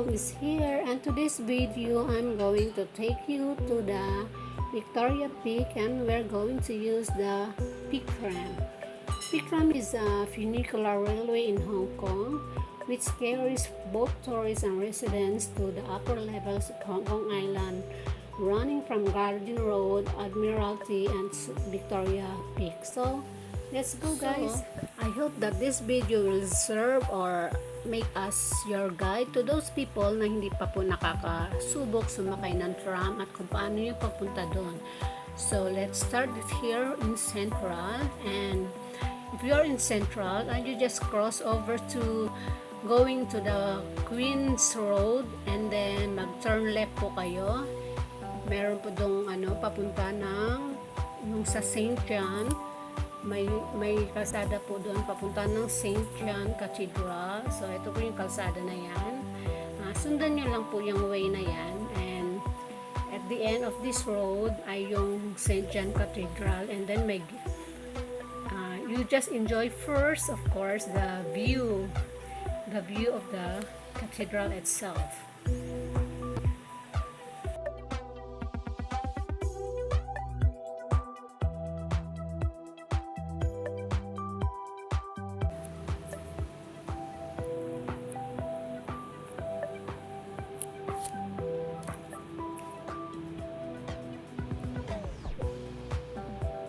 Kong is here, and today's video I'm going to take you to the Victoria Peak, and we're going to use the Peak Tram. Peak Tram is a funicular railway in Hong Kong which carries both tourists and residents to the upper levels of Hong Kong Island, running from Garden Road, Admiralty, and Victoria Peak. So let's go, guys. I hope that this video will serve or make us your guide to those people na hindi pa po nakakasubok sumakay ng tram at kung paano yung papunta doon. So let's start it here in Central, and if you are in Central and you just cross over to going to the Queen's Road, and then mag-turn left po kayo. Meron po dong papunta ng yung sa St. John. May kalsada po doon papunta ng St. John Cathedral. So ito po yung kalsada na yan. Sundan nyo lang po yung way na yan, and at the end of this road ay yung St. John Cathedral, and then you just enjoy first, of course, the view of the cathedral itself.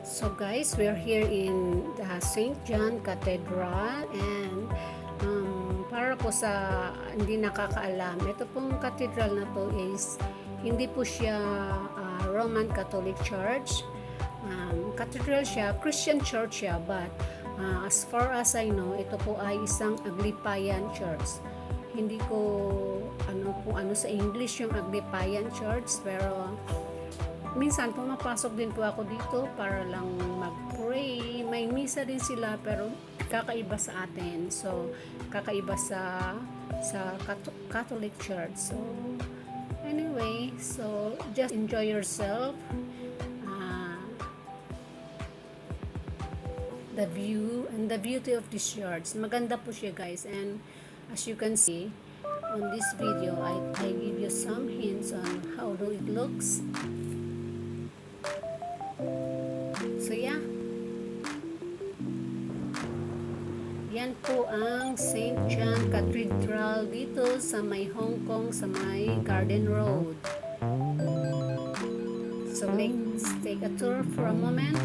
So guys, we're here in the St. John Cathedral, and para po sa hindi nakakaalam, ito pong cathedral na to is hindi po siya Roman Catholic Church. Cathedral siya, Christian church siya, but as far as I know, ito po ay isang Aglipayan church. Hindi ko ano sa English yung Aglipayan church, pero minsan pumapasok din po ako dito para lang mag-pray. May misa din sila, pero kakaiba sa atin. So, kakaiba sa Catholic Church. So, anyway, so just enjoy yourself. The view and the beauty of this church. Maganda po siya, guys. And as you can see on this video, I give you some hints on how it looks. So yeah, yan po ang St. John Cathedral dito sa may Hong Kong, sa may Garden Road. So let's take a tour for a moment.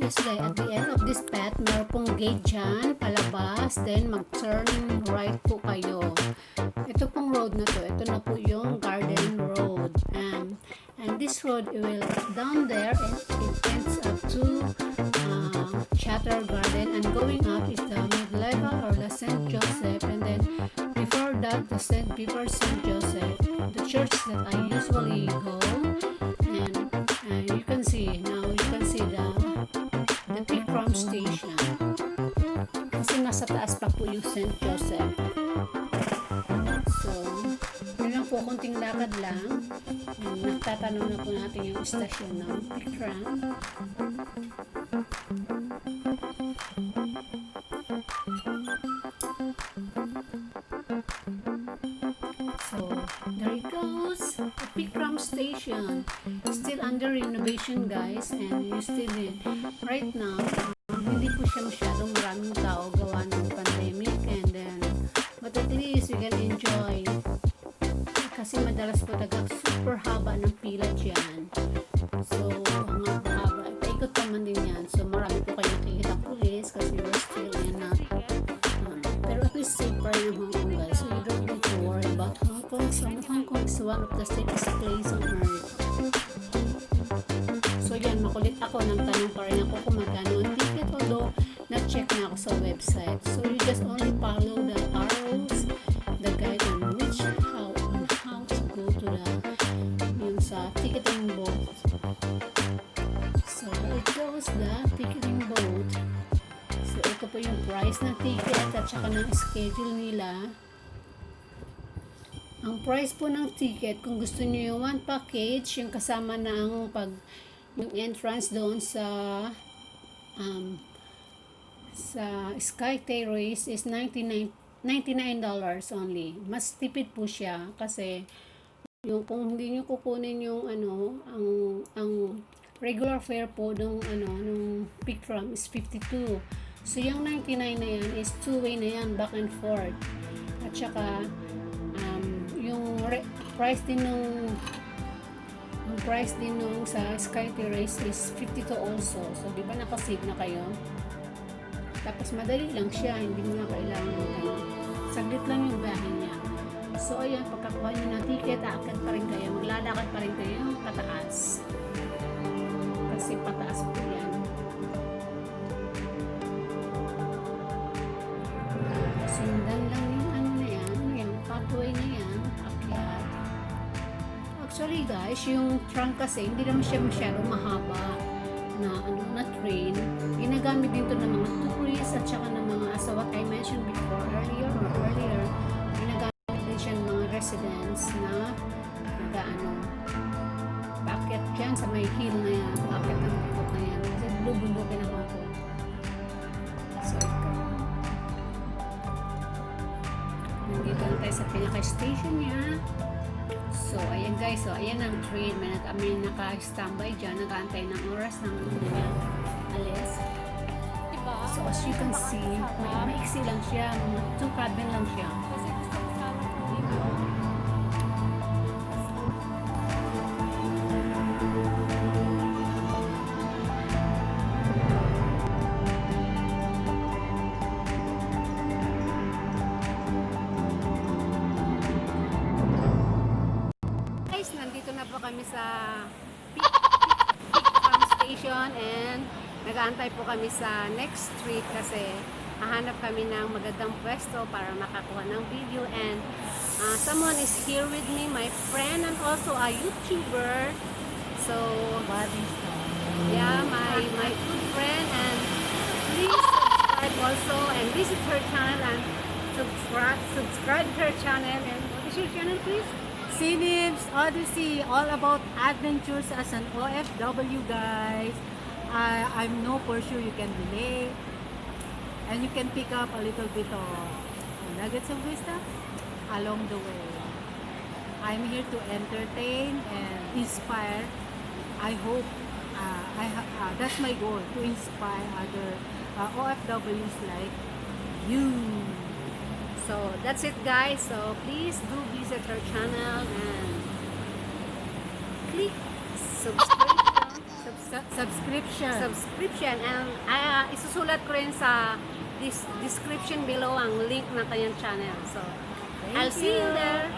Yes, guys, at the end of this path, meron pong gate dyan, palabas, then mag-turn right po kayo. Ito pong road na to, ito na po yung Garden Road. And this road, it will down there, and it ends up to Chatter Garden, and going up is the mid-level or the St. Joseph, and then before that, before St. Joseph, the church that I usually go, and you can see, now you can see the Tram station. Kasi nasa taas pa po yung St. Joseph. So, yun lang po, konting lakad lang. Nagtatanong na po natin yung station ng Tram. So, there it goes. The Tram station. Still under renovation, guys, and you still need. Right now, hindi po siya masyadong maraming tao gawa ng pandemic, and then but at least you can enjoy Kasi madalas po talaga super haba ng pila dyan. So, haba. Paikot naman din yan. So, marami po kayo nakikita pulis kasi we're still in pero at least safe pa rin ang Hong Kong, guys. So, you don't need to worry about Hong Kong. So, Hong Kong is one of the safest place on earth. So, yan. Makulit ako. Nang tanong pa rin ako kung magkano ang ticket. Although, na-check na ako sa website. So, you just only follow the arrows, the guide on how to go to the yung sa ticketing boat. So, it shows the ticketing boat. So, ito po yung price ng ticket at saka ng schedule nila. Ang price po ng ticket, kung gusto niyo yung one package, yung kasama na ang yung entrance doon sa Sky Terrace is $99 only. Mas tipid po siya kasi yung kung hindi niyo kukunin yung ang regular fare po nung Peak Tram is 52. So yung 99 na yan is two-way na yan, back and forth. At saka yung price din nung sa Sky Terrace is 52 also. So di ba nakasave na kayo? Tapos madali lang siya, hindi mo na kailangan saglit lang yung biyahe niya. So ayan, pagkakuha nyo ng ticket, aakyat pa rin kayo, maglalakad pa rin kayo pataas. Kasi pataas po yan. Sindan lang yung yung pathway na yan, akyat. Actually guys, yung tram kasi, hindi naman siya masyadong mahaba na train. Ginagamit din to ng mga tourists at saka ng mga, as what I mentioned before earlier, ginagamit din siya ng mga residents na paakyat dyan sa may hill na yan, paakyat ng bukot na yan kasi bubundukin ang ako. So nandito lang tayo sa pinaka-station niya. So, ayan guys. So, ayan ang train. May naka-standby dyan. Nag-aantay ng oras ng alis. So, as you can see, maiksi lang siya. 2 cabin lang siya. Kami sa Peak Tram Station and nag-aantay po kami sa next street kasi hahanap kami ng magandang pwesto para makakuha ng video and someone is here with me, my friend and also a YouTuber. So, yeah, my good friend and please subscribe also and visit her channel and subscribe her channel and what is your channel please? Sinibs Odyssey, all about adventures as an OFW, guys. I know for sure you can relate and you can pick up a little bit of nuggets of wisdom along the way. I'm here to entertain and inspire. I hope that's my goal, to inspire other OFWs like you. So, that's it guys. So, please do visit our channel and click subscription and isusulat ko rin sa description below ang link ng kanyang channel. So, I'll see you there.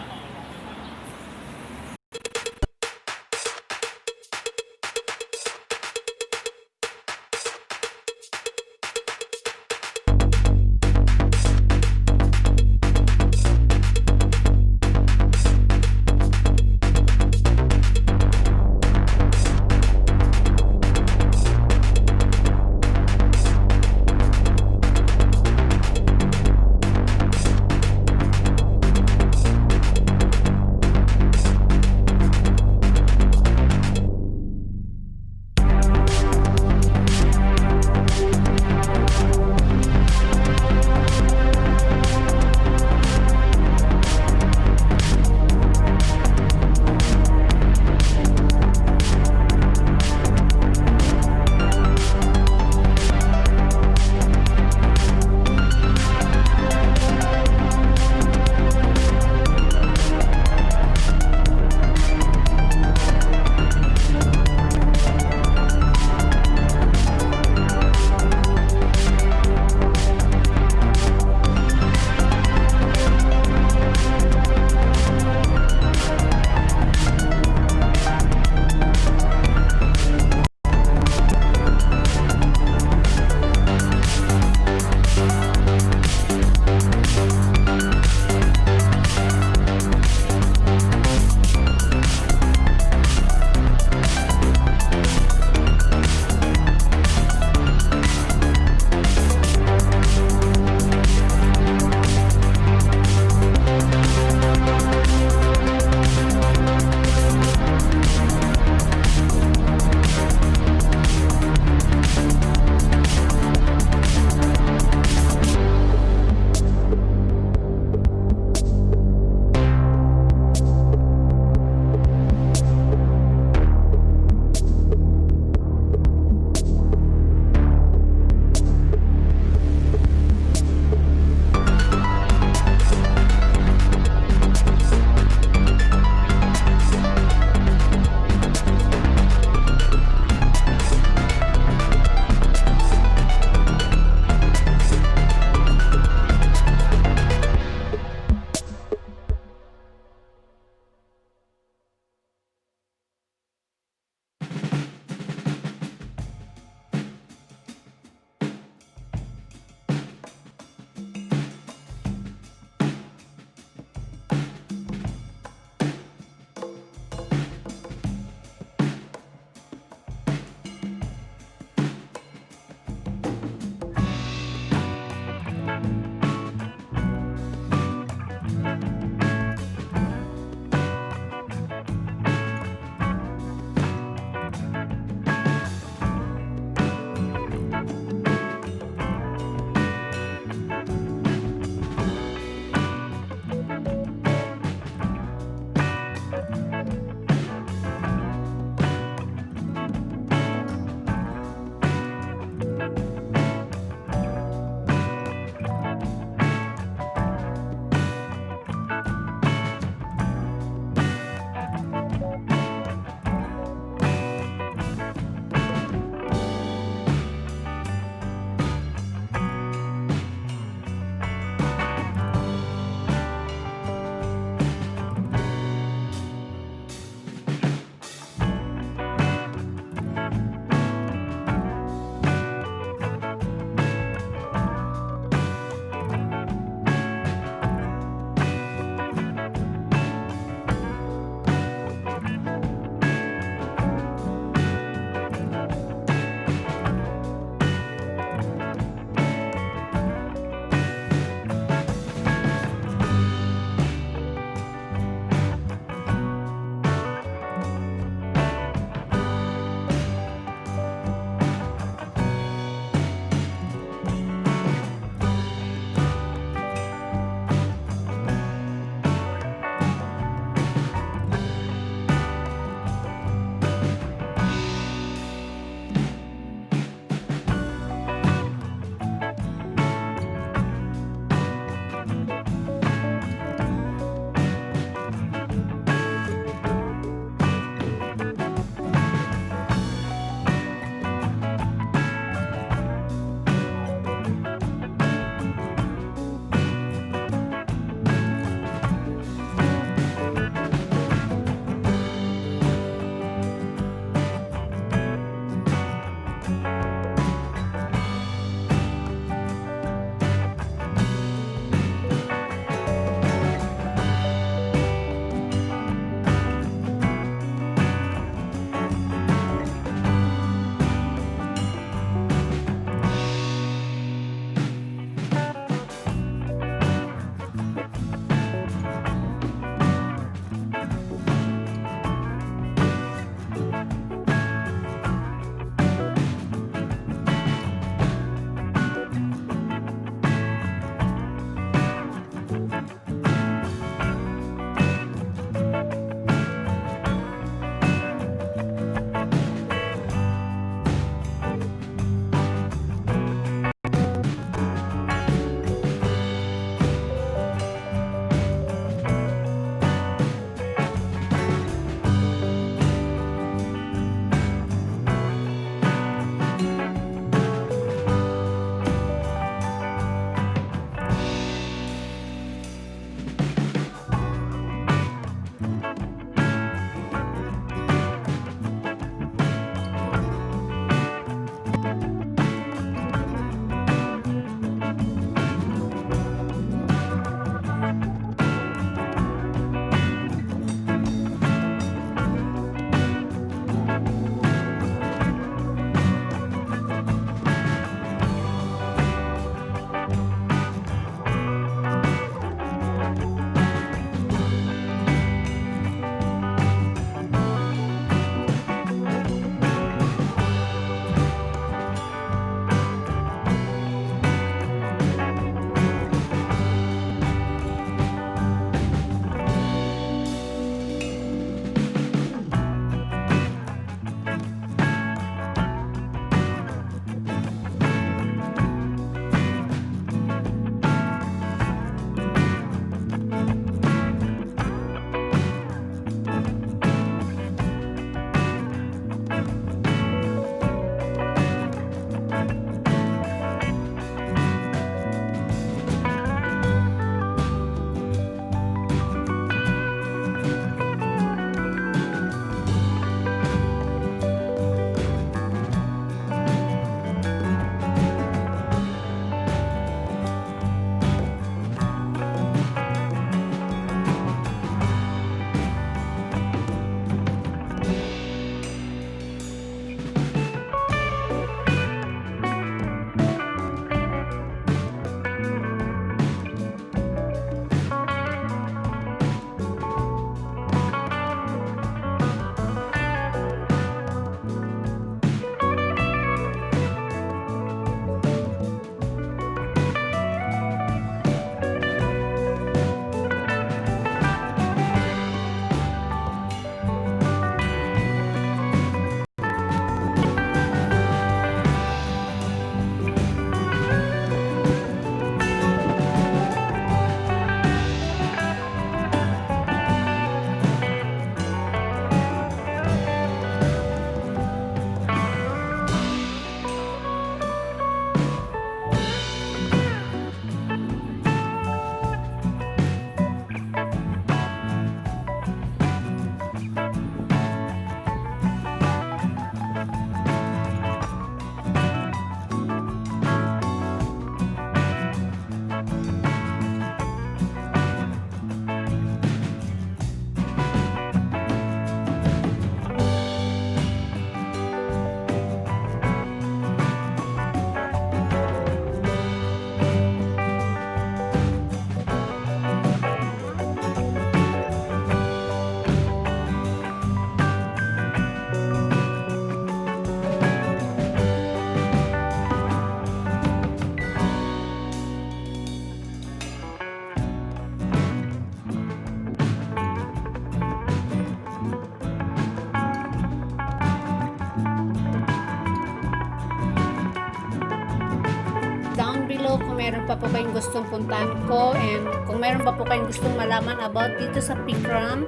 meron pa po kayong gustong puntahan ko, and kung meron pa po kayong gustong malaman about dito sa Tram,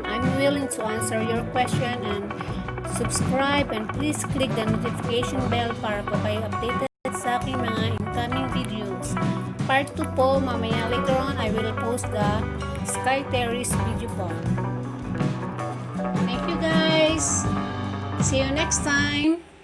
I'm willing to answer your question, and subscribe and please click the notification bell para po kayo updated sa aking mga incoming videos. Part 2 po, mamaya later on, I will post the Sky Terrace video po. Thank you guys! See you next time!